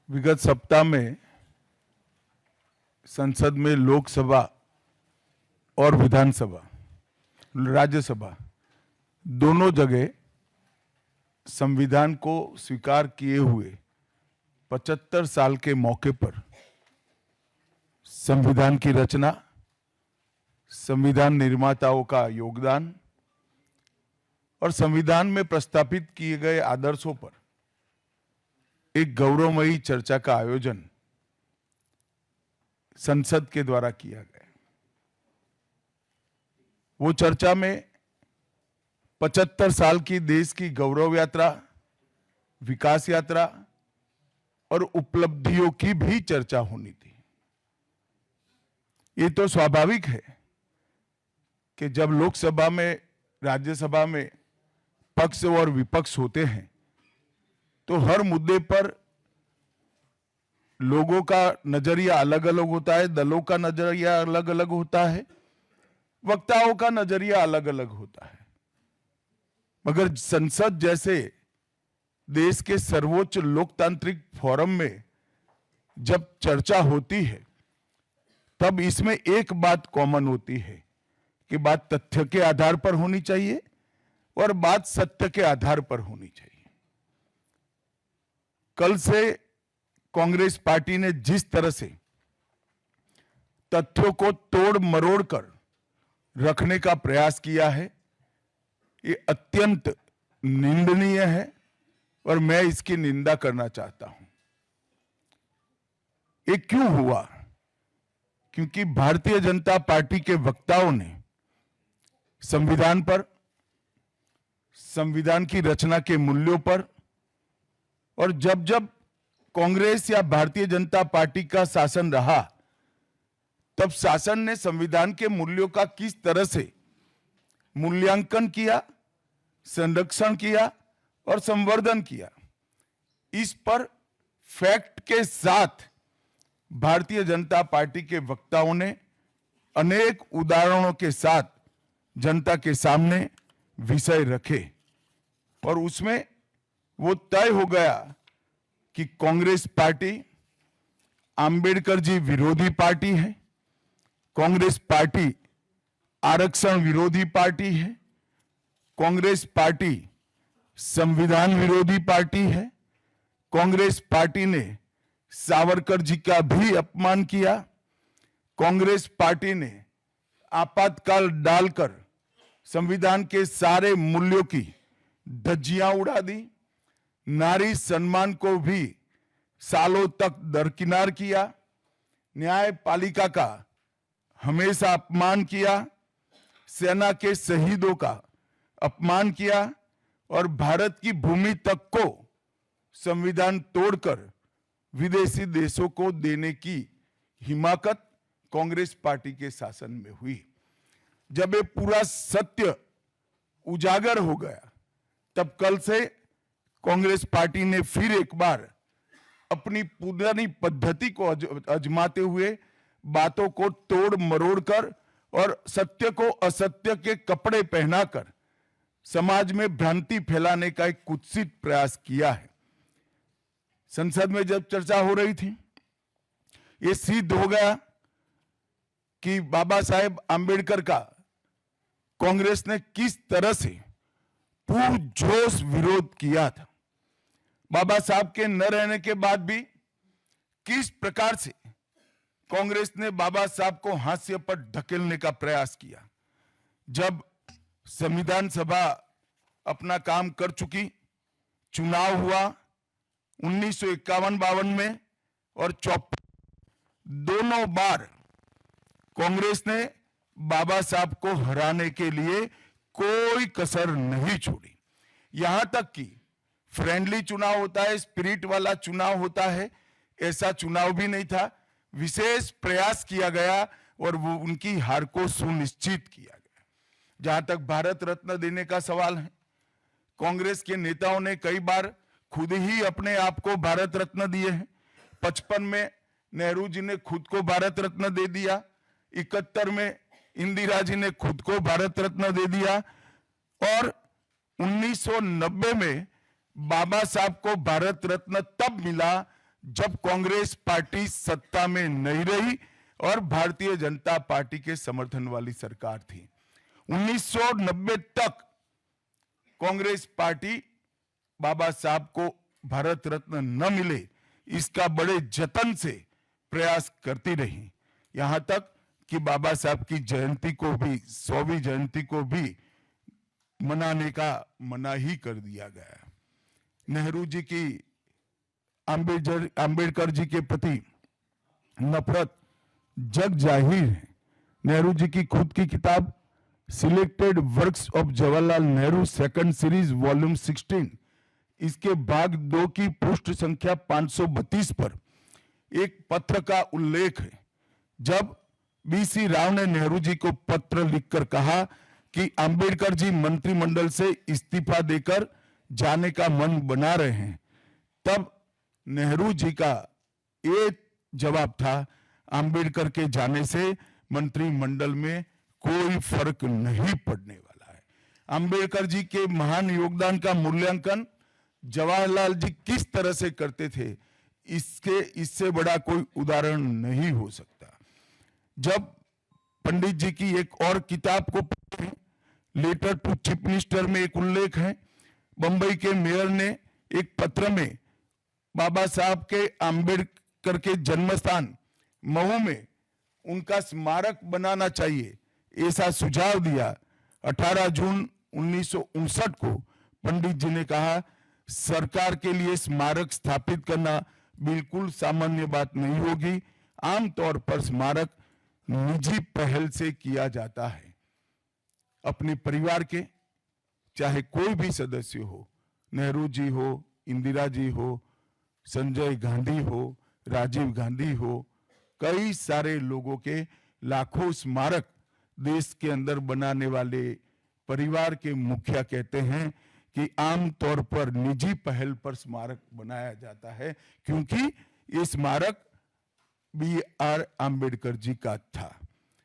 विगत सप्ताह में संसद में लोकसभा और विधानसभा, राज्यसभा दोनों जगह संविधान को स्वीकार किए हुए 75 साल के मौके पर संविधान की रचना, संविधान निर्माताओं का योगदान और संविधान में प्रस्तावित किए गए आदर्शों पर एक गौरवमयी चर्चा का आयोजन संसद के द्वारा किया गया। वो चर्चा में 75 साल की देश की गौरव यात्रा, विकास यात्रा और उपलब्धियों की भी चर्चा होनी थी। ये तो स्वाभाविक है कि जब लोकसभा में, राज्यसभा में पक्ष और विपक्ष होते हैं तो हर मुद्दे पर लोगों का नजरिया अलग अलग होता है, दलों का नजरिया अलग अलग होता है, वक्ताओं का नजरिया अलग अलग होता है। मगर संसद जैसे देश के सर्वोच्च लोकतांत्रिक फोरम में जब चर्चा होती है तब इसमें एक बात कॉमन होती है कि बात तथ्य के आधार पर होनी चाहिए और बात सत्य के आधार पर होनी चाहिए। कल से कांग्रेस पार्टी ने जिस तरह से तथ्यों को तोड़ मरोड़ कर रखने का प्रयास किया है, ये अत्यंत निंदनीय है और मैं इसकी निंदा करना चाहता हूं। ये क्यों हुआ? क्योंकि भारतीय जनता पार्टी के वक्ताओं ने संविधान पर, संविधान की रचना के मूल्यों पर और जब जब कांग्रेस या भारतीय जनता पार्टी का शासन रहा तब शासन ने संविधान के मूल्यों का किस तरह से मूल्यांकन किया, संरक्षण किया और संवर्धन किया, इस पर फैक्ट के साथ भारतीय जनता पार्टी के वक्ताओं ने अनेक उदाहरणों के साथ जनता के सामने विषय रखे और उसमें वो तय हो गया कि कांग्रेस पार्टी आंबेडकर जी विरोधी पार्टी है, कांग्रेस पार्टी आरक्षण विरोधी पार्टी है, कांग्रेस पार्टी संविधान विरोधी पार्टी है, कांग्रेस पार्टी ने सावरकर जी का भी अपमान किया, कांग्रेस पार्टी ने आपातकाल डालकर संविधान के सारे मूल्यों की धज्जियां उड़ा दी, नारी सम्मान को भी सालों तक दरकिनार किया, न्यायपालिका का हमेशा अपमान किया, सेना के शहीदों का अपमान किया और भारत की भूमि तक को संविधान तोड़कर विदेशी देशों को देने की हिमाकत कांग्रेस पार्टी के शासन में हुई। जब ये पूरा सत्य उजागर हो गया तब कल से कांग्रेस पार्टी ने फिर एक बार अपनी पुरानी पद्धति को आजमाते हुए बातों को तोड़ मरोड़ कर और सत्य को असत्य के कपड़े पहनाकर समाज में भ्रांति फैलाने का एक कुत्सित प्रयास किया है। संसद में जब चर्चा हो रही थी, ये सिद्ध हो गया कि बाबा साहेब आंबेडकर का कांग्रेस ने किस तरह से पुरजोश विरोध किया था। बाबा साहब के न रहने के बाद भी किस प्रकार से कांग्रेस ने बाबा साहब को हाशिए पर ढकेलने का प्रयास किया। जब संविधान सभा अपना काम कर चुकी, चुनाव हुआ 1951-52 में और 54, दोनों बार कांग्रेस ने बाबा साहब को हराने के लिए कोई कसर नहीं छोड़ी। यहां तक कि फ्रेंडली चुनाव होता है, स्पिरिट वाला चुनाव होता है, ऐसा चुनाव भी नहीं था। विशेष प्रयास किया गया और वो उनकी हार को सुनिश्चित किया गया। जहां तक भारत रत्न देने का सवाल है, कांग्रेस के नेताओं ने कई बार खुद ही अपने आप को भारत रत्न दिए हैं। 55 में नेहरू जी ने खुद को भारत रत्न दे दिया, 71 में इंदिरा जी ने खुद को भारत रत्न दे दिया और 1990 में बाबा साहब को भारत रत्न तब मिला जब कांग्रेस पार्टी सत्ता में नहीं रही और भारतीय जनता पार्टी के समर्थन वाली सरकार थी। 1990 तक कांग्रेस पार्टी बाबा साहब को भारत रत्न न मिले इसका बड़े जतन से प्रयास करती रही, यहां तक कि बाबा साहब की जयंती को भी 100वीं जयंती को भी मनाने का मना ही कर दिया गया। नेहरू जी की अंबेडकर जी के प्रति नफरत जग जाहिर है। नेहरू जी की खुद की किताब selected works of Jawaharlal Nehru second series volume 16 इसके भाग 2 की पृष्ठ संख्या 532 पर एक पत्र का उल्लेख है, जब बीसी राव ने नेहरू जी को पत्र लिखकर कहा कि अंबेडकर जी मंत्रिमंडल से इस्तीफा देकर जाने का मन बना रहे हैं, तब नेहरू जी का ये जवाब था, अंबेडकर के जाने से मंत्रिमंडल में कोई फर्क नहीं पड़ने वाला है। अंबेडकर जी के महान योगदान का मूल्यांकन जवाहरलाल जी किस तरह से करते थे, इससे बड़ा कोई उदाहरण नहीं हो सकता। जब पंडित जी की एक और किताब को पढ़ें, लेटर टू चीफ मिनिस्टर में एक उल्लेख है, बंबई के मेयर ने एक पत्र में बाबा साहब के अंबेडकर के जन्मस्थान महू में उनका स्मारक बनाना चाहिए ऐसा सुझाव दिया। 18 जून 1959 को पंडित जी ने कहा, सरकार के लिए स्मारक स्थापित करना बिल्कुल सामान्य बात नहीं होगी, आमतौर पर स्मारक निजी पहल से किया जाता है। अपने परिवार के चाहे कोई भी सदस्य हो, नेहरू जी हो, इंदिरा जी हो, संजय गांधी हो, राजीव गांधी हो, कई सारे लोगों के लाखों स्मारक देश के अंदर बनाने वाले परिवार के मुखिया कहते हैं कि आमतौर पर निजी पहल पर स्मारक बनाया जाता है, क्योंकि ये स्मारक बी आर अम्बेडकर जी का था।